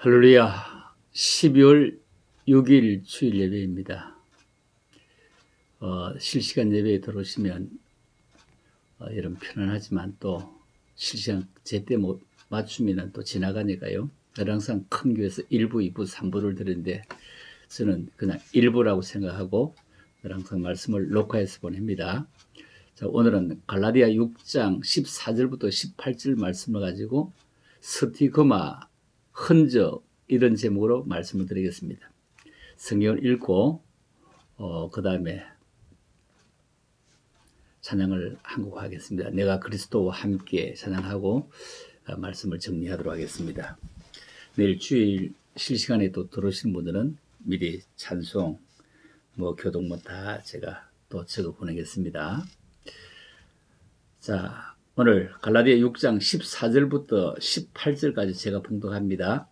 할렐루야. 12월 6일 주일 예배입니다. 실시간 예배에 들어오시면 여러분 편안하지만 또 실시간 제때 못 맞추면 또 지나가니까요. 늘 항상 큰 교회에서 1부, 2부, 3부를 드리는데 저는 그냥 1부라고 생각하고 늘 항상 말씀을 녹화해서 보냅니다. 자, 오늘은 갈라디아 6장 14절부터 18절 말씀을 가지고 스티그마, 흔적 이런 제목으로 말씀을 드리겠습니다. 성경을 읽고 그 다음에 찬양을 한 곡 하겠습니다. 내가 그리스도와 함께 찬양하고 말씀을 정리하도록 하겠습니다. 내일 주일 실시간에 또 들어오신 분들은 미리 찬송, 교동 다 제가 또 적어 보내겠습니다. 자, 오늘 갈라디아 6장 14절부터 18절까지 제가 봉독합니다.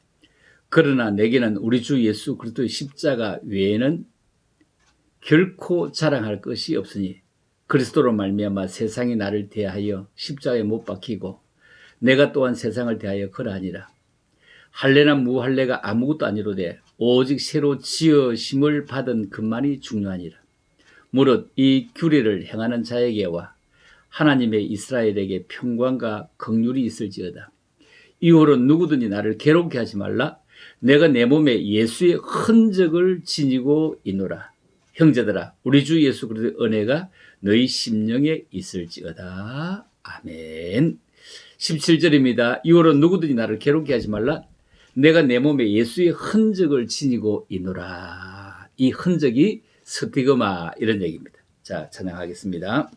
그러나 내게는 우리 주 예수 그리스도의 십자가 외에는 결코 자랑할 것이 없으니 그리스도로 말미암아 세상이 나를 대하여 십자가에 못 박히고 내가 또한 세상을 대하여 그러하니라. 할례나 무할례가 아무것도 아니로되 오직 새로 지으심을 받은 것만이 중요하니라. 무릇 이 규례를 행하는 자에게와 하나님의 이스라엘에게 평강과 긍휼이 있을지어다. 이후로 누구든지 나를 괴롭게 하지 말라. 내가 내 몸에 예수의 흔적을 지니고 있노라. 형제들아, 우리 주 예수 그리스도의 은혜가 너희 심령에 있을지어다. 아멘. 17절입니다. 이후로 누구든지 나를 괴롭게 하지 말라. 내가 내 몸에 예수의 흔적을 지니고 있노라. 이 흔적이 스티그마 이런 얘기입니다. 자, 찬양하겠습니다.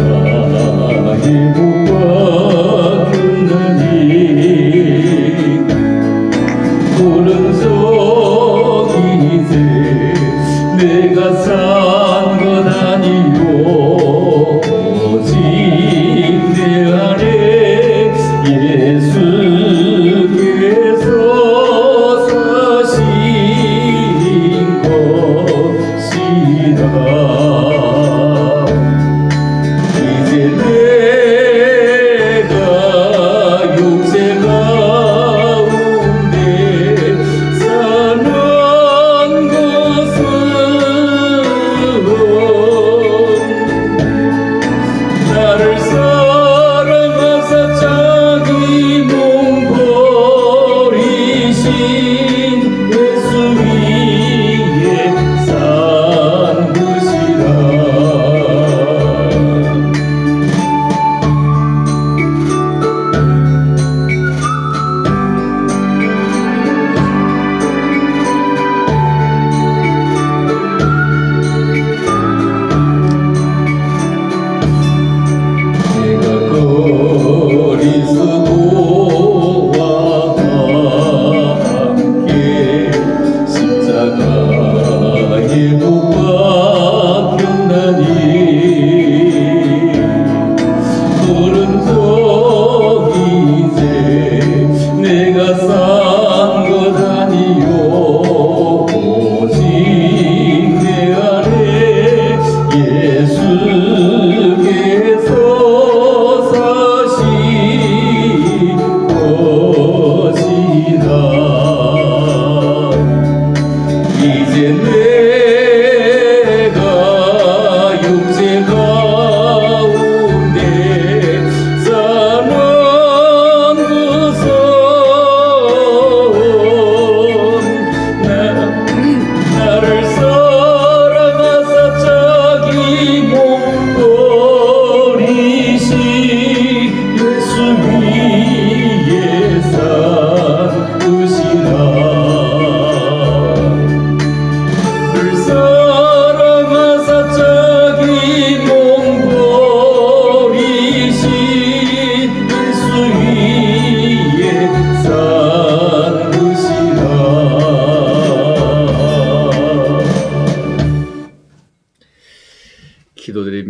십자가의 무과 근원이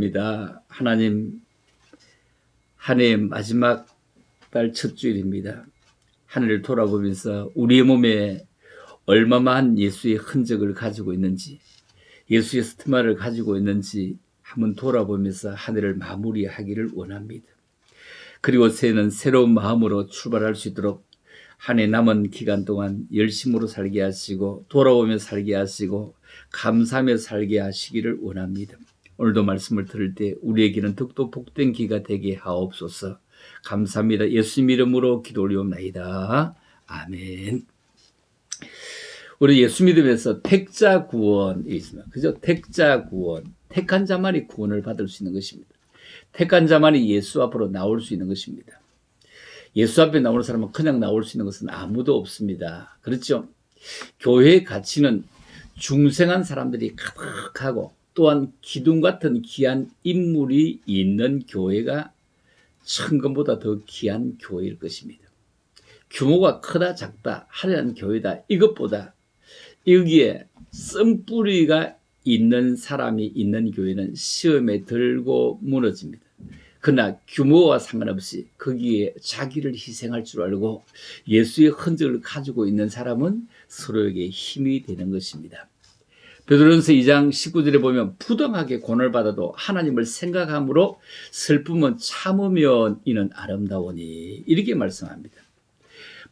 축복합니다. 하나님, 한 해의 마지막 달 첫 주일입니다. 하늘을 돌아보면서 우리의 몸에 얼마만 예수의 흔적을 가지고 있는지, 예수의 스티마를 가지고 있는지 한번 돌아보면서 한 해를 마무리하기를 원합니다. 그리고 새해는 새로운 마음으로 출발할 수 있도록 한 해 남은 기간 동안 열심으로 살게 하시고 돌아오며 살게 하시고 감사하며 살게 하시기를 원합니다. 오늘도 말씀을 들을 때 우리에게는 덕도 복된 기가 되게 하옵소서. 감사합니다. 예수님 이름으로 기도 올리옵나이다. 아멘. 우리 예수 믿음에서 택자 구원이 있습니다. 그죠? 택자 구원. 택한 자만이 구원을 받을 수 있는 것입니다. 택한 자만이 예수 앞으로 나올 수 있는 것입니다. 예수 앞에 나오는 사람은 그냥 나올 수 있는 것은 아무도 없습니다. 그렇죠? 교회의 가치는 중생한 사람들이 가득하고 또한 기둥 같은 귀한 인물이 있는 교회가 천금보다 더 귀한 교회일 것입니다. 규모가 크다 작다 하려는 교회다 이것보다 여기에 쓴뿌리가 있는 사람이 있는 교회는 시험에 들고 무너집니다. 그러나 규모와 상관없이 거기에 자기를 희생할 줄 알고 예수의 흔적을 가지고 있는 사람은 서로에게 힘이 되는 것입니다. 베드로전서 2장 19절에 보면 부당하게 고난을 받아도 하나님을 생각함으로 슬픔은 참으면 이는 아름다우니 이렇게 말씀합니다.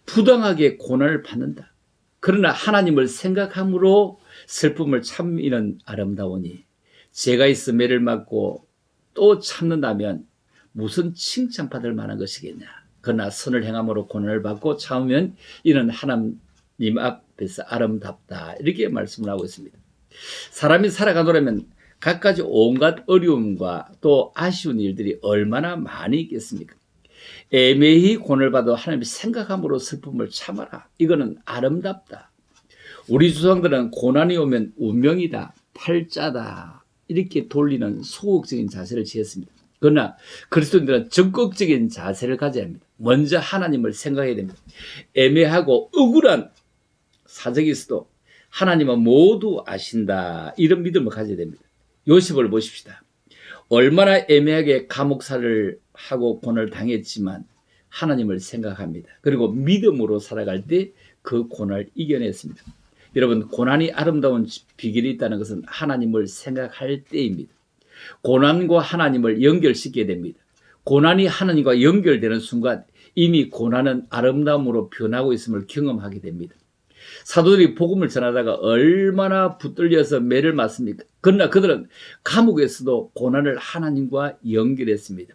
부당하게 고난을 받는다. 그러나 하나님을 생각함으로 슬픔을 참이는 아름다우니 죄가 있어 매를 맞고 또 참는다면 무슨 칭찬받을 만한 것이겠냐. 그러나 선을 행함으로 고난을 받고 참으면 이는 하나님 앞에서 아름답다. 이렇게 말씀을 하고 있습니다. 사람이 살아가노라면 갖가지 온갖 어려움과 또 아쉬운 일들이 얼마나 많이 있겠습니까? 애매히 고난을 받아 하나님이 생각함으로 슬픔을 참아라. 이거는 아름답다. 우리 조상들은 고난이 오면 운명이다, 팔자다 이렇게 돌리는 소극적인 자세를 취했습니다. 그러나 그리스도인들은 적극적인 자세를 가져야 합니다. 먼저 하나님을 생각해야 됩니다. 애매하고 억울한 사정이 있어도 하나님은 모두 아신다. 이런 믿음을 가져야 됩니다. 요셉을 보십시다. 얼마나 애매하게 감옥살을 하고 고난을 당했지만 하나님을 생각합니다. 그리고 믿음으로 살아갈 때 그 고난을 이겨냈습니다. 여러분, 고난이 아름다운 비결이 있다는 것은 하나님을 생각할 때입니다. 고난과 하나님을 연결시켜야 됩니다. 고난이 하나님과 연결되는 순간 이미 고난은 아름다움으로 변하고 있음을 경험하게 됩니다. 사도들이 복음을 전하다가 얼마나 붙들려서 매를 맞습니까? 그러나 그들은 감옥에서도 고난을 하나님과 연결했습니다.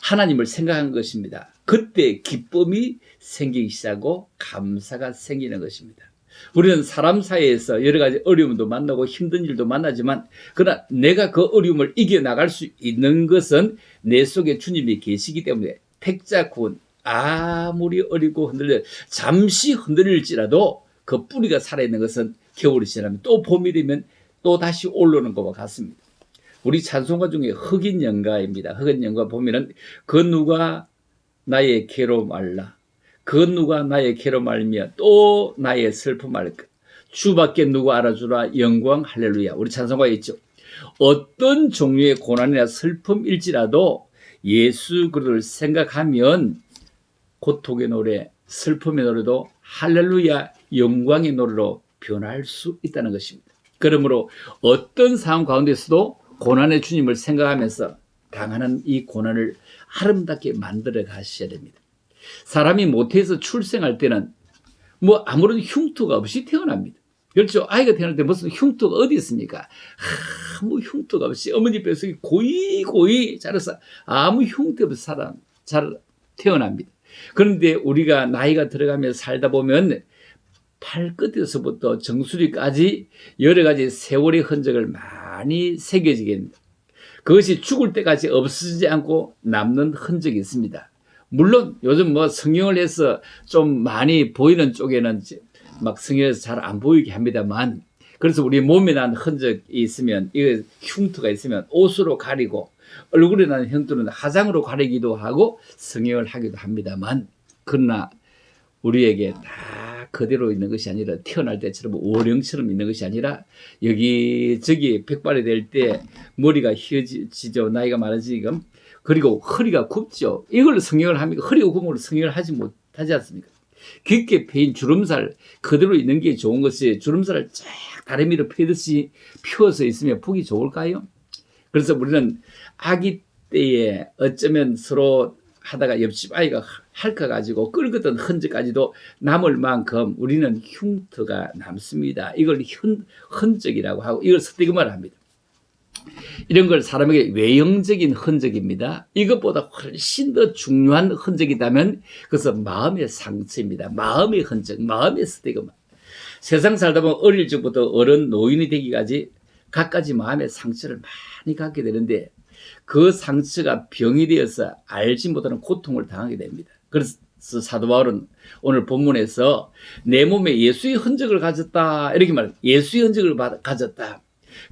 하나님을 생각한 것입니다. 그때 기쁨이 생기기 시작하고 감사가 생기는 것입니다. 우리는 사람 사이에서 여러 가지 어려움도 만나고 힘든 일도 만나지만 그러나 내가 그 어려움을 이겨나갈 수 있는 것은 내 속에 주님이 계시기 때문에 택자 구원 아무리 어리고 흔들려 잠시 흔들릴지라도 그 뿌리가 살아있는 것은 겨울이 지나면 또 봄이 되면 또 다시 올라오는 것과 같습니다. 우리 찬송가 중에 흑인 연가입니다. 흑인 연가 보면은 그 누가 나의 괴로움 알라. 그 누가 나의 괴로움 알며 또 나의 슬픔 알까. 주밖에 누가 알아주라. 영광 할렐루야. 우리 찬송가에 있죠. 어떤 종류의 고난이나 슬픔일지라도 예수 그리스도를 생각하면 고통의 노래, 슬픔의 노래도 할렐루야 영광의 노래로 변할 수 있다는 것입니다. 그러므로 어떤 상황 가운데서도 고난의 주님을 생각하면서 당하는 이 고난을 아름답게 만들어 가셔야 됩니다. 사람이 모태에서 출생할 때는 뭐 아무런 흉터가 없이 태어납니다. 그렇죠? 아이가 태어날 때 무슨 흉터가 어디 있습니까? 아무 흉터가 없이 어머니 뱃속에 고이 자라서 아무 흉터 없이 잘 태어납니다. 그런데 우리가 나이가 들어가면서 살다 보면 팔끝에서부터 정수리까지 여러 가지 세월의 흔적을 많이 새겨지게 됩니다. 그것이 죽을 때까지 없어지지 않고 남는 흔적이 있습니다. 물론 요즘 뭐 성형을 해서 좀 많이 보이는 쪽에는 막 성형해서 잘 안 보이게 합니다만 그래서 우리 몸에 난 흔적이 있으면 이거 흉터가 있으면 옷으로 가리고 얼굴에 나는 흉터는 화장으로 가리기도 하고 성형을 하기도 합니다만 그러나 우리에게 다 그대로 있는 것이 아니라 태어날 때처럼 원형처럼 있는 것이 아니라 여기저기 백발이 될 때 머리가 휘어지죠. 나이가 많아지니까. 그리고 허리가 굽죠. 이걸 성형을 합니까? 허리가 굽으면 성형을 하지 못하지 않습니까? 깊게 패인 주름살 그대로 있는 게 좋은 것이 주름살을 쫙 다리미로 펴듯이 펴서 있으면 보기 좋을까요? 그래서 우리는 아기 때에 어쩌면 서로 하다가 옆집 아이가 핥아 가지고 끓거든 흔적까지도 남을 만큼 우리는 흉터가 남습니다. 이걸 흔적이라고 하고 이걸 스티그마를 합니다. 이런 걸 사람에게 외형적인 흔적입니다. 이것보다 훨씬 더 중요한 흔적이라면 그것은 마음의 상처입니다. 마음의 흔적, 마음의 스티그마. 세상 살다 보면 어릴 적부터 어른 노인이 되기까지 갖가지 마음의 상처를 많이 갖게 되는데 그 상처가 병이 되어서 알지 못하는 고통을 당하게 됩니다. 그래서 사도 바울은 오늘 본문에서 내 몸에 예수의 흔적을 가졌다 이렇게 말합니다. 예수의 흔적을 가졌다.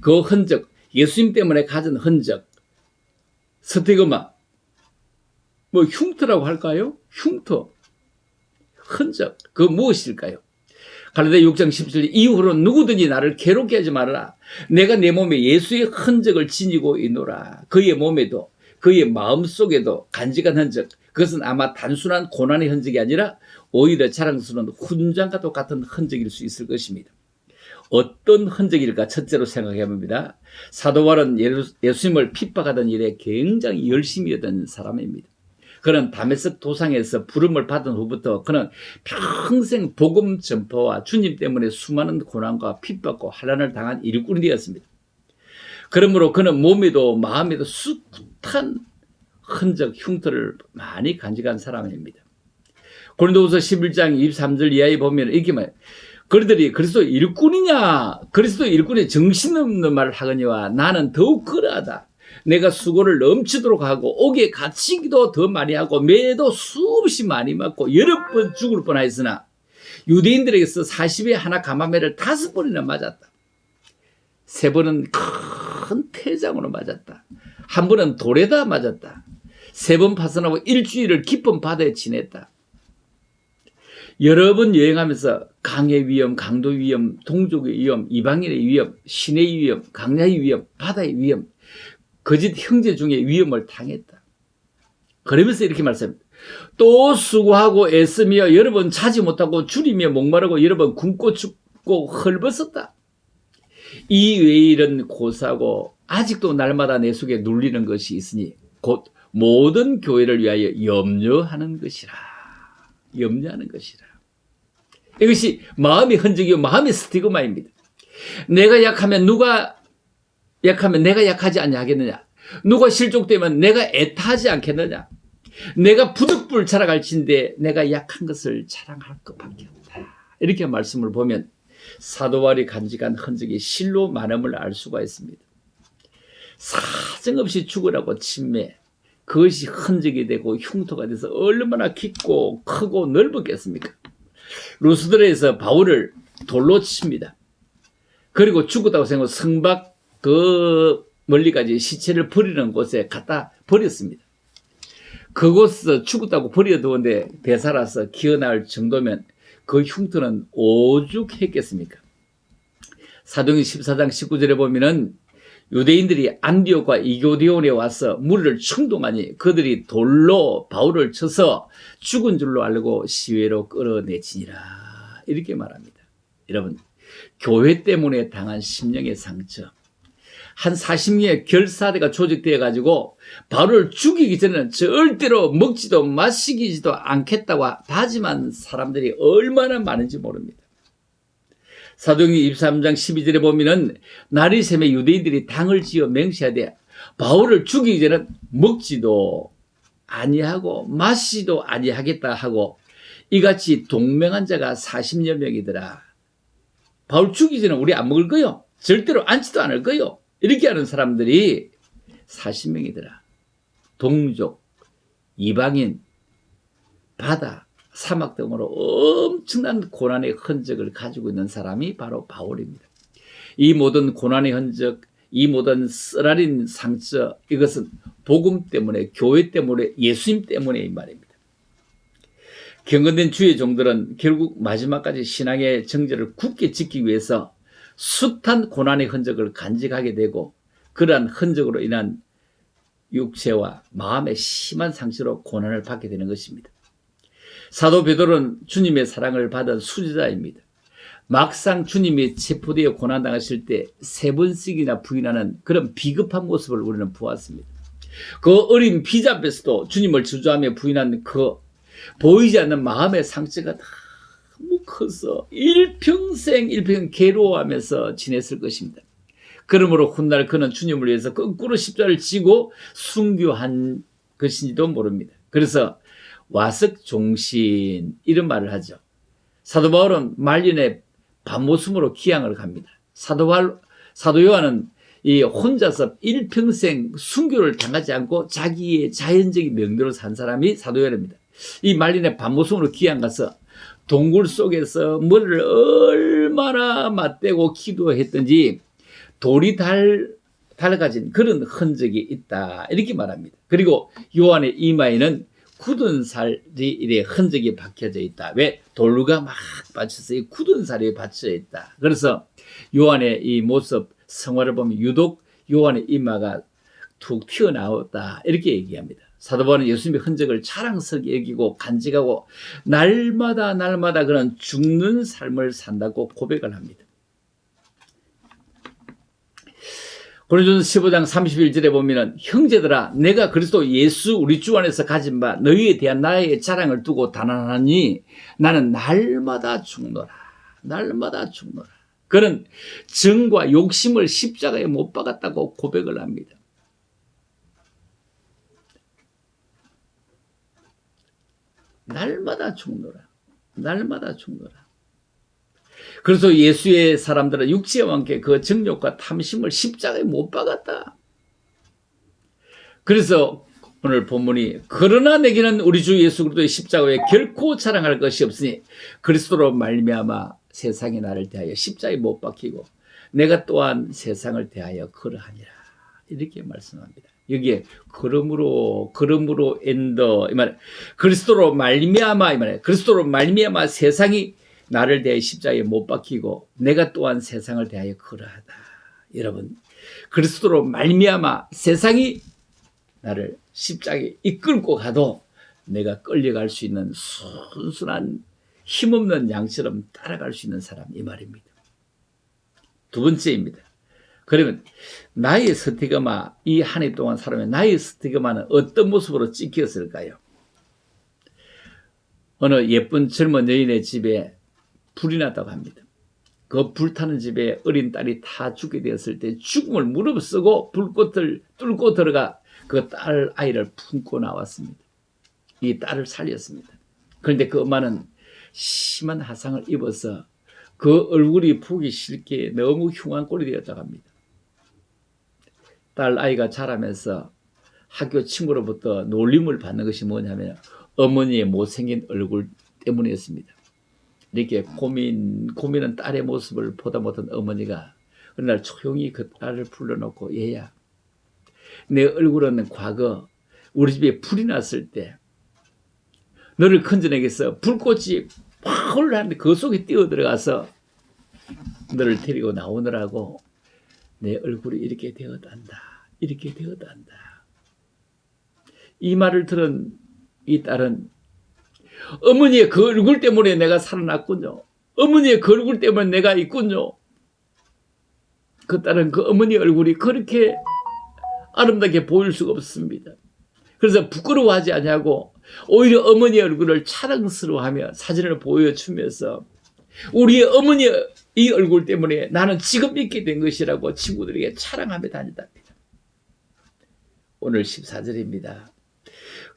그 흔적, 예수님 때문에 가진 흔적, 스티그마, 뭐 흉터라고 할까요? 흉터, 흔적, 그 무엇일까요? 갈라디아 6장 17절 이후로는 누구든지 나를 괴롭게 하지 말아라. 내가 내 몸에 예수의 흔적을 지니고 있노라. 그의 몸에도 그의 마음속에도 간직한 흔적, 그것은 아마 단순한 고난의 흔적이 아니라 오히려 자랑스러운 훈장과도 같은 흔적일 수 있을 것입니다. 어떤 흔적일까 첫째로 생각해 봅니다. 사도 바울은 예수님을 핍박하던 일에 굉장히 열심히 하던 사람입니다. 그는 다메섹 도상에서 부름을 받은 후부터 그는 평생 복음 전파와 주님 때문에 수많은 고난과 핍박과 환난을 당한 일꾼이 되었습니다. 그러므로 그는 몸에도 마음에도 숱한 흔적, 흉터를 많이 간직한 사람입니다. 고린도후서 11장 23절 이하에 보면 이렇게 말해요. 그들이 그리스도 일꾼이냐? 그리스도 일꾼의 정신없는 말을 하거니와 나는 더욱 그러하다. 내가 수고를 넘치도록 하고 옥에 갇히기도 더 많이 하고 매도 수없이 많이 맞고 여러 번 죽을 뻔하였으나 유대인들에게서 40에 하나 가마매를 5번이나 맞았다. 3번은 큰 태장으로 맞았다. 1번은 돌에다 맞았다. 3번 파선하고 일주일을 깊은 바다에 지냈다. 여러 번 여행하면서 강의 위험, 강도 위험, 동족의 위험, 이방인의 위험, 시내의 위험, 강야의 위험, 바다의 위험, 거짓 형제 중에 위험을 당했다. 그러면서 이렇게 말씀합니다. 또 수고하고 애쓰며 여러 번 자지 못하고 줄이며 목마르고 여러 번 굶고 죽고 헐벗었다. 이 외의 일은 고사하고 아직도 날마다 내 속에 눌리는 것이 있으니 곧 모든 교회를 위하여 염려하는 것이라. 염려하는 것이라. 이것이 마음의 흔적이요 마음의 스티그마입니다. 내가 약하면 누가 약하면 내가 약하지 아니하겠느냐? 누가 실족되면 내가 애타하지 않겠느냐? 내가 부득불 자랑할진대 내가 약한 것을 자랑할 것밖에 없다. 이렇게 말씀을 보면 사도 바울이 간직한 흔적이 실로 많음을 알 수가 있습니다. 사정없이 죽으라고 침매, 그것이 흔적이 되고 흉터가 돼서 얼마나 깊고 크고 넓었겠습니까? 루스드라에서 바울을 돌로 칩니다. 그리고 죽었다고 생각하고 성박 그 멀리까지 시체를 버리는 곳에 갖다 버렸습니다. 그곳에서 죽었다고 버려두었는데 되살아서 기어나올 정도면 그 흉터는 오죽했겠습니까? 사도행전 14장 19절에 보면은 유대인들이 안디옥과 이고디온에 와서 무리를 충동하니 그들이 돌로 바울을 쳐서 죽은 줄로 알고 시외로 끌어내치니라. 이렇게 말합니다. 여러분, 교회 때문에 당한 심령의 상처. 한 40명의 결사대가 조직되어 가지고 바울을 죽이기 전에는 절대로 먹지도 마시기지도 않겠다고 다짐한 사람들이 얼마나 많은지 모릅니다. 사도행전 23장 12절에 보면은 날이 새매 유대인들이 당을 지어 맹세하되 바울을 죽이기 전에는 먹지도 아니하고 마시지도 아니하겠다 하고 이같이 동맹한 자가 40여 명이더라. 바울 죽이기 전에 우리 안 먹을 거요. 절대로 앉지도 않을 거요. 이렇게 하는 사람들이 40명이더라. 동족, 이방인, 바다, 사막 등으로 엄청난 고난의 흔적을 가지고 있는 사람이 바로 바울입니다. 이 모든 고난의 흔적, 이 모든 쓰라린 상처, 이것은 복음 때문에, 교회 때문에, 예수님 때문에 이 말입니다. 경건된 주의 종들은 결국 마지막까지 신앙의 정절을 굳게 지키기 위해서 숱한 고난의 흔적을 간직하게 되고, 그러한 흔적으로 인한 육체와 마음의 심한 상처로 고난을 받게 되는 것입니다. 사도 베드로는 주님의 사랑을 받은 수제자입니다. 막상 주님이 체포되어 고난당하실 때 3번씩이나 부인하는 그런 비겁한 모습을 우리는 보았습니다. 그 어린 피자 앞에서도 주님을 저주하며 부인한 그 보이지 않는 마음의 상처가 너무 커서 일평생 괴로워하면서 지냈을 것입니다. 그러므로 훗날 그는 주님을 위해서 거꾸로 십자를 지고 순교한 것인지도 모릅니다. 그래서 와석종신 이런 말을 하죠. 사도 바울은 말년에 밤모습으로 기양을 갑니다. 사도 요한은 이 혼자서 일평생 순교를 당하지 않고 자기의 자연적인 명대로 산 사람이 사도 요한입니다. 이 말년에 밤모습으로 기양 가서 동굴 속에서 머리를 얼마나 맞대고 기도했던지 돌이 달라진 그런 흔적이 있다, 이렇게 말합니다. 그리고 요한의 이마에는 굳은 살이 흔적이 박혀져 있다. 왜? 돌루가 막 받쳐서 이 굳은 살이 받쳐져 있다. 그래서 요한의 이 모습, 성화를 보면 유독 요한의 이마가 툭 튀어나왔다, 이렇게 얘기합니다. 사도 바울은 예수님의 흔적을 자랑스럽게 여기고 간직하고 날마다 그런 죽는 삶을 산다고 고백을 합니다. 고린도전서 15장 31절에 보면은, 형제들아, 내가 그리스도 예수 우리 주 안에서 가진 바 너희에 대한 나의 자랑을 두고 단언하니 나는 날마다 죽노라. 그는 정과 욕심을 십자가에 못 박았다고 고백을 합니다. 날마다 죽노라. 그래서 예수의 사람들은 육체와 함께 그 정욕과 탐심을 십자가에 못 박았다. 그래서 오늘 본문이, 그러나 내게는 우리 주 예수 그리스도의 십자가에 결코 자랑할 것이 없으니 그리스도로 말미암아 세상이 나를 대하여 십자가에 못 박히고 내가 또한 세상을 대하여 그러하니라, 이렇게 말씀합니다. 여기에 그러므로 엔더, 이 말에 그리스도로 말미암아, 이 말에 그리스도로 말미암아 세상이 나를 대하여 십자가에 못 박히고 내가 또한 세상을 대하여 그러하다. 여러분, 그리스도로 말미암아 세상이 나를 십자가에 이끌고 가도 내가 끌려갈 수 있는 순순한 힘없는 양처럼 따라갈 수 있는 사람, 이 말입니다. 두 번째입니다. 그러면 나의 스티그마, 이 한 해 동안 살아면 나의 스티그마는 어떤 모습으로 찍혔을까요? 어느 예쁜 젊은 여인의 집에 불이 났다고 합니다. 그 불타는 집에 어린 딸이 다 죽게 되었을 때 죽음을 무릅쓰고 불꽃을 뚫고 들어가 그 딸 아이를 품고 나왔습니다. 이 딸을 살렸습니다. 그런데 그 엄마는 심한 화상을 입어서 그 얼굴이 보기 싫게 너무 흉한 꼴이 되었다고 합니다. 딸 아이가 자라면서 학교 친구로부터 놀림을 받는 것이 뭐냐면 어머니의 못생긴 얼굴 때문이었습니다. 이렇게 고민은 딸의 모습을 보다 못한 어머니가 어느 날 조용히 그 딸을 불러놓고, 얘야, 내 얼굴은 과거 우리 집에 불이 났을 때 너를 건져내겠어. 불꽃이 확 올라왔는데 그 속에 뛰어들어가서 너를 데리고 나오느라고 내 얼굴이 이렇게 되었단다. 이 말을 들은 이 딸은, 어머니의 그 얼굴 때문에 내가 살아났군요. 어머니의 그 얼굴 때문에 내가 있군요. 그 딸은 그 어머니 얼굴이 그렇게 아름답게 보일 수가 없습니다. 그래서 부끄러워하지 않냐고 오히려 어머니의 얼굴을 자랑스러워하며 사진을 보여주면서 우리의 어머니의 이 얼굴 때문에 나는 지금 있게 된 것이라고 친구들에게 자랑하며 다녔답니다. 오늘 14절입니다.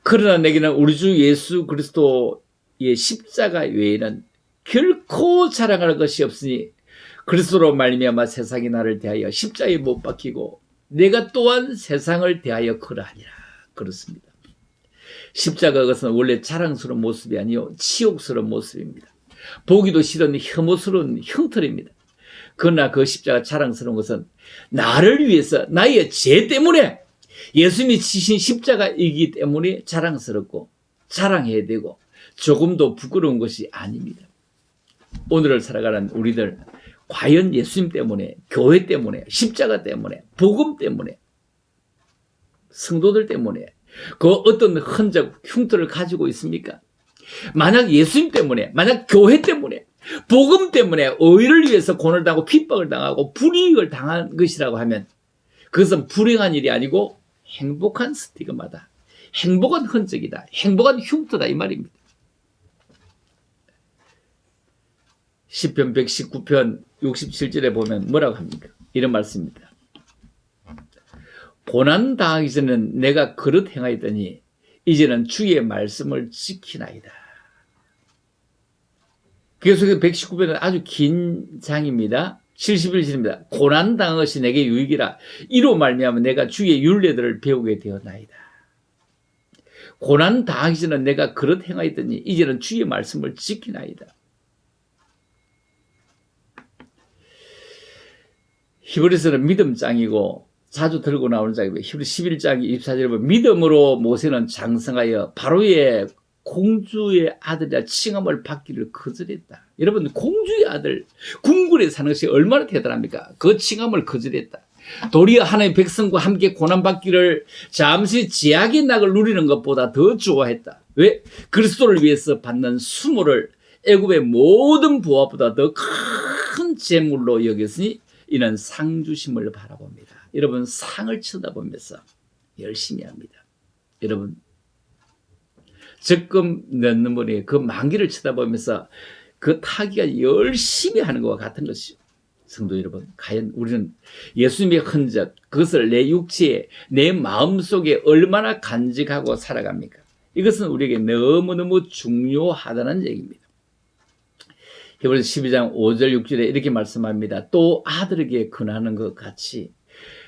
그러나 내게는 우리 주 예수 그리스도의 십자가 외에는 결코 자랑할 것이 없으니 그리스도로 말미암아 세상이 나를 대하여 십자가에 못 박히고 내가 또한 세상을 대하여 그러하니라. 그렇습니다. 십자가, 그것은 원래 자랑스러운 모습이 아니요 치욕스러운 모습입니다. 보기도 싫은 혐오스러운 형틀입니다. 그러나 그 십자가 자랑스러운 것은 나를 위해서 나의 죄 때문에 예수님이 지신 십자가이기 때문에 자랑스럽고 자랑해야 되고 조금도 부끄러운 것이 아닙니다. 오늘을 살아가는 우리들, 과연 예수님 때문에, 교회 때문에, 십자가 때문에, 복음 때문에, 성도들 때문에 그 어떤 흔적, 흉터를 가지고 있습니까? 만약 예수님 때문에, 만약 교회 때문에, 복음 때문에 의를 위해서 고난을 당하고 핍박을 당하고 불이익을 당한 것이라고 하면 그것은 불행한 일이 아니고 행복한 스티그마다, 행복한 흔적이다, 행복한 흉터다 이 말입니다. 시편 119편 67절에 보면 뭐라고 합니까? 이런 말씀입니다. 고난 당하기 전에는 내가 그릇 행하였더니 이제는 주의 말씀을 지키나이다. 그래서 119편은 아주 긴 장입니다. 71절입니다. 고난 당한 것이 내게 유익이라. 이로 말미암아 내가 주의 율례들을 배우게 되었나이다. 고난 당하기 전에 내가 그릇 행하였더니 이제는 주의 말씀을 지키나이다. 히브리서는 믿음 장이고 자주 들고 나오는 장이고 히브리 11장 24절에 보면 믿음으로 모세는 장성하여 바로의 공주의 아들이라 칭함을 받기를 거절했다. 여러분, 공주의 아들, 궁궐에 사는 것이 얼마나 대단합니까? 그 칭함을 거절했다. 도리어 하나님의 백성과 함께 고난받기를 잠시 제약의 낙을 누리는 것보다 더 좋아했다. 왜? 그리스도를 위해서 받는 수모를 애굽의 모든 부하보다 더 큰 재물로 여겼으니 이는 상 주심을 바라봅니다. 여러분, 상을 쳐다보면서 열심히 합니다. 여러분, 적금 넣는 분이 그 만기를 쳐다보면서 그 타기가 열심히 하는 것과 같은 것이죠. 성도 여러분, 과연 우리는 예수님의 흔적, 그것을 내 육체에, 내 마음속에 얼마나 간직하고 살아갑니까? 이것은 우리에게 너무너무 중요하다는 얘기입니다. 히브리서 12장 5절 6절에 이렇게 말씀합니다. 또 아들에게 근하는 것 같이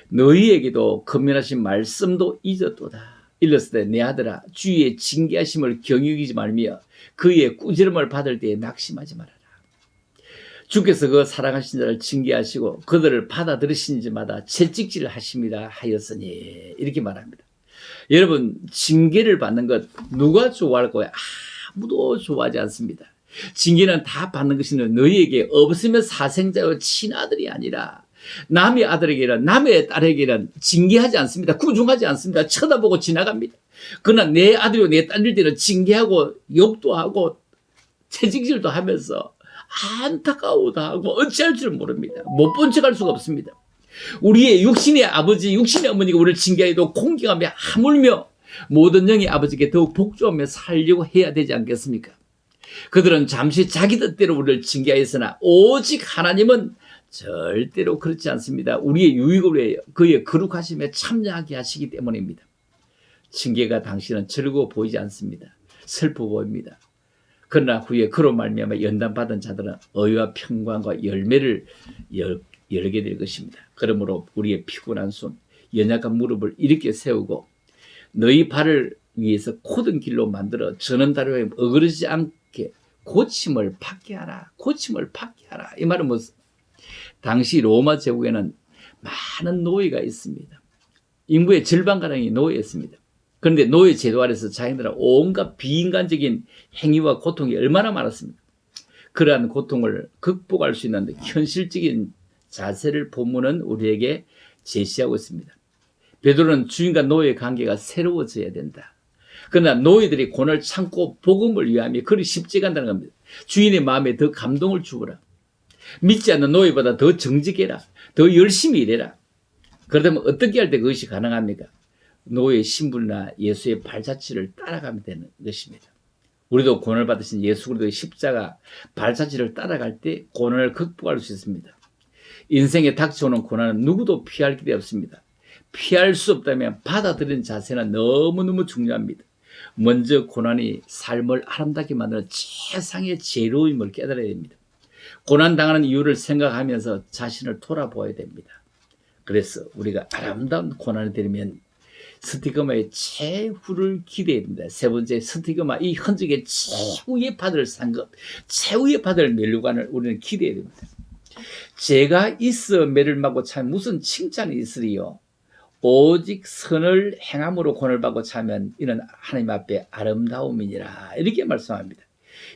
너희에게도 건면하신 말씀도 잊었도다. 일렀을 때 내 아들아 주의 징계하심을 경유하지 말며 그의 꾸지람을 받을 때에 낙심하지 말아라. 주께서 그 사랑하신 자를 징계하시고 그들을 받아들이신 자마다 채찍질을 하십니다 하였으니 이렇게 말합니다. 여러분, 징계를 받는 것 누가 좋아할 거예요? 아무도 좋아하지 않습니다. 징계는 다 받는 것이는 너희에게 없으면 사생자의 친아들이 아니라 남의 아들에게는 남의 딸에게는 징계하지 않습니다. 구중하지 않습니다. 쳐다보고 지나갑니다. 그러나 내 아들이고 내 딸일 때는 징계하고 욕도 하고 채찍질도 하면서 안타까워도 하고 어찌할 줄 모릅니다. 못 본 척할 수가 없습니다. 우리의 육신의 아버지, 육신의 어머니가 우리를 징계해도 공경하며 하물며 모든 영의 아버지께 더욱 복종하며 살려고 해야 되지 않겠습니까? 그들은 잠시 자기 뜻대로 우리를 징계하였으나 오직 하나님은 절대로 그렇지 않습니다. 우리의 유익을 위해 그의 거룩하심에 참여하게 하시기 때문입니다. 징계가 당신은 즐거워 보이지 않습니다. 슬퍼 보입니다. 그러나 후에 그로 말미암아 연단받은 자들은 의와 평강과 열매를 열게 될 것입니다. 그러므로 우리의 피곤한 손, 연약한 무릎을 일으켜 세우고 너희 발을 위해서 고든 길로 만들어 저는 다리에 어그러지지 않게 고침을 받게 하라. 고침을 받게 하라. 이 말은 무슨? 당시 로마 제국에는 많은 노예가 있습니다. 인구의 절반가량이 노예였습니다. 그런데 노예 제도 아래서 자기들은 온갖 비인간적인 행위와 고통이 얼마나 많았습니까? 그러한 고통을 극복할 수 있는 현실적인 자세를 본문은 우리에게 제시하고 있습니다. 베드로는 주인과 노예의 관계가 새로워져야 된다. 그러나 노예들이 고난을 참고 복음을 위하며 그리 쉽지 않다는 겁니다. 주인의 마음에 더 감동을 주어라. 믿지 않는 노예보다 더 정직해라. 더 열심히 일해라. 그러다면 어떻게 할 때 그것이 가능합니까? 노예의 신분이나 예수의 발자취를 따라가면 되는 것입니다. 우리도 고난을 받으신 예수 그리스도의 십자가 발자취를 따라갈 때 고난을 극복할 수 있습니다. 인생에 닥쳐오는 고난은 누구도 피할 길이 없습니다. 피할 수 없다면 받아들이는 자세는 너무너무 중요합니다. 먼저 고난이 삶을 아름답게 만드는 최상의 재료임을 깨달아야 됩니다. 고난당하는 이유를 생각하면서 자신을 돌아보아야 됩니다. 그래서 우리가 아름다운 고난이 되면 스티그마의 최후를 기대해야 됩니다. 세 번째, 스티그마, 이 흔적의 최후의 받을 상급, 최후의 받을 멸류관을 우리는 기대해야 됩니다. 제가 있어 매를 맞고 참 무슨 칭찬이 있으리요. 오직 선을 행함으로 고난을 받고 차면 이는 하나님 앞에 아름다움이니라. 이렇게 말씀합니다.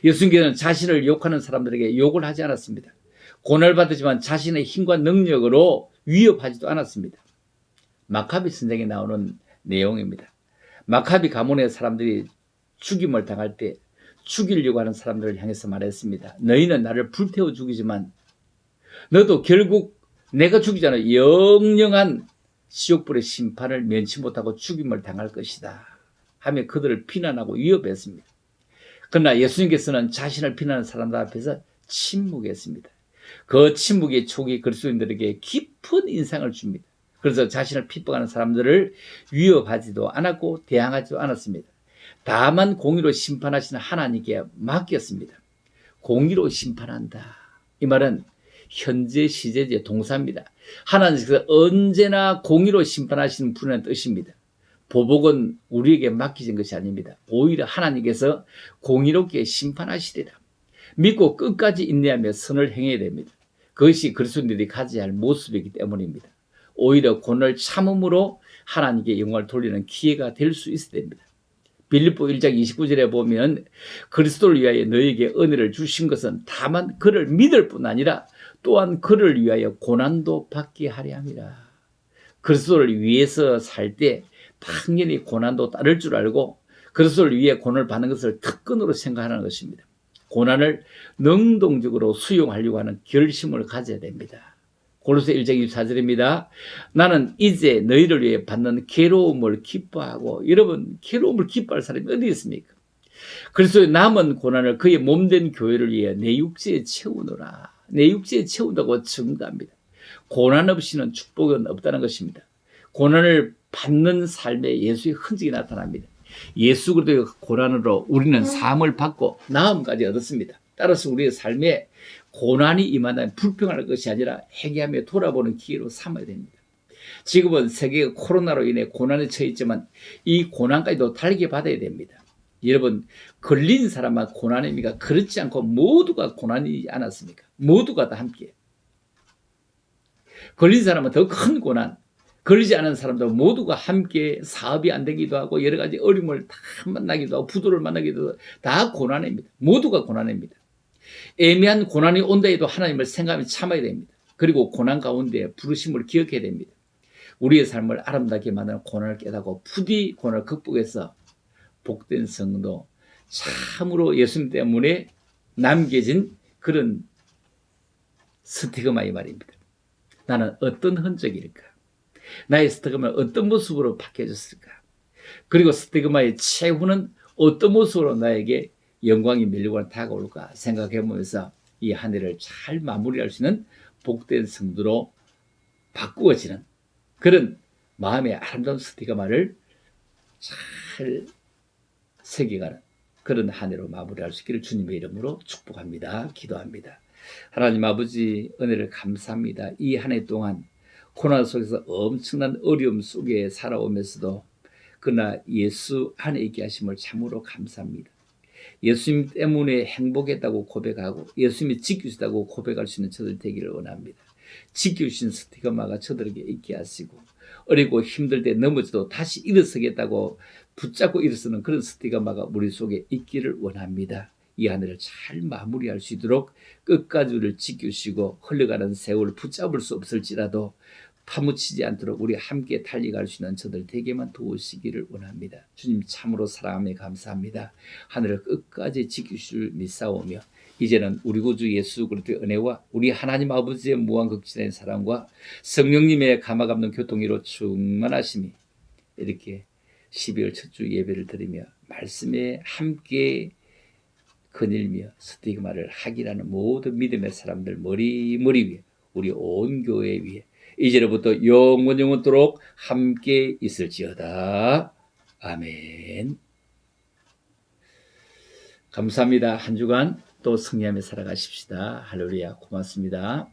예수님께서는 자신을 욕하는 사람들에게 욕을 하지 않았습니다. 고난을 받았지만 자신의 힘과 능력으로 위협하지도 않았습니다. 마카비 선생에 나오는 내용입니다. 마카비 가문의 사람들이 죽임을 당할 때 죽이려고 하는 사람들을 향해서 말했습니다. 너희는 나를 불태워 죽이지만 너도 결국 내가 죽이잖아. 영영한 지옥불의 심판을 면치 못하고 죽임을 당할 것이다 하며 그들을 비난하고 위협했습니다. 그러나 예수님께서는 자신을 비난하는 사람들 앞에서 침묵했습니다. 그 침묵의 촉이 그리스도인들에게 깊은 인상을 줍니다. 그래서 자신을 핍박하는 사람들을 위협하지도 않았고 대항하지도 않았습니다. 다만 공의로 심판하시는 하나님께 맡겼습니다. 공의로 심판한다. 이 말은 현재 시제의 동사입니다. 하나님께서 언제나 공의로 심판하시는 분이라는 뜻입니다. 보복은 우리에게 맡기신 것이 아닙니다. 오히려 하나님께서 공의롭게 심판하시리라. 믿고 끝까지 인내하며 선을 행해야 됩니다. 그것이 그리스도인들이 가져야 할 모습이기 때문입니다. 오히려 고난을 참음으로 하나님께 영광을 돌리는 기회가 될 수 있어야 됩니다. 빌립보 1장 29절에 보면 그리스도를 위하여 너희에게 은혜를 주신 것은 다만 그를 믿을 뿐 아니라 또한 그를 위하여 고난도 받게 하려 함이라. 그리스도를 위해서 살 때 당연히 고난도 따를 줄 알고 그리스도를 위해 고난을 받는 것을 특권으로 생각하는 것입니다. 고난을 능동적으로 수용하려고 하는 결심을 가져야 됩니다. 고로새 1장 24절입니다. 나는 이제 너희를 위해 받는 괴로움을 기뻐하고. 여러분, 괴로움을 기뻐할 사람이 어디 있습니까? 그리스도의 남은 고난을 그의 몸된 교회를 위해 내 육체에 채우노라. 내 육체에 채운다고 증거합니다. 고난 없이는 축복은 없다는 것입니다. 고난을 받는 삶에 예수의 흔적이 나타납니다. 예수 그리스도의 고난으로 우리는 사함을 받고 나음까지 얻었습니다. 따라서 우리의 삶에 고난이 임한다면 불평할 것이 아니라 회개하며 돌아보는 기회로 삼아야 됩니다. 지금은 세계가 코로나로 인해 고난에 처했지만 이 고난까지도 달게 받아야 됩니다. 여러분, 걸린 사람만 고난입니까? 그렇지 않고 모두가 고난이지 않았습니까? 모두가 다 함께. 걸린 사람은 더 큰 고난, 걸리지 않은 사람도 모두가 함께 사업이 안 되기도 하고 여러 가지 어려움을 다 만나기도 하고 부도를 만나기도 하고 다 고난입니다. 모두가 고난입니다. 애매한 고난이 온다 해도 하나님을 생각하며 참아야 됩니다. 그리고 고난 가운데 부르심을 기억해야 됩니다. 우리의 삶을 아름답게 만드는 고난을 깨닫고 부디 고난을 극복해서 복된 성도, 참으로 예수님 때문에 남겨진 그런 스티그마의 말입니다. 나는 어떤 흔적일까? 나의 스티그마는 어떤 모습으로 바뀌어졌을까? 그리고 스티그마의 최후는 어떤 모습으로 나에게 영광이 밀려고 다가올까 생각해보면서 이 한 해를 잘 마무리할 수 있는 복된 성도로 바꾸어지는 그런 마음의 아름다운 스티그마를 잘 새겨가는 그런 한 해로 마무리할 수 있기를 주님의 이름으로 축복합니다. 기도합니다. 하나님 아버지 은혜를 감사합니다. 이 한 해 동안 고난 속에서 엄청난 어려움 속에 살아오면서도 그러나 예수 안에 있게 하심을 참으로 감사합니다. 예수님 때문에 행복했다고 고백하고 예수님이 지켜주셨다고 고백할 수 있는 저들 되기를 원합니다. 지켜주신 스티그마가 저들에게 있게 하시고 어리고 힘들 때 넘어져도 다시 일어서겠다고 붙잡고 일어서는 그런 스티그마가 우리 속에 있기를 원합니다. 이 하늘을 잘 마무리할 수 있도록 끝까지 우리를 지켜주시고 흘러가는 세월 붙잡을 수 없을지라도 파묻히지 않도록 우리 함께 달려갈 수 있는 저들 되게만 도우시기를 원합니다. 주님 참으로 사랑하며 감사합니다. 하늘을 끝까지 지키실 믿사오며 이제는 우리 구주 예수 그리스도의 은혜와 우리 하나님 아버지의 무한극진한 사랑과 성령님의 감화감동 교통으로 충만하심이 이렇게 12월 첫 주 예배를 드리며 말씀에 함께 거닐며 스티그마를 확인하는 모든 믿음의 사람들 머리 위에 우리 온 교회 위에 이제로부터 영원토록 함께 있을지어다. 아멘. 감사합니다. 한 주간 또 승리하며 살아가십시다. 할렐루야. 고맙습니다.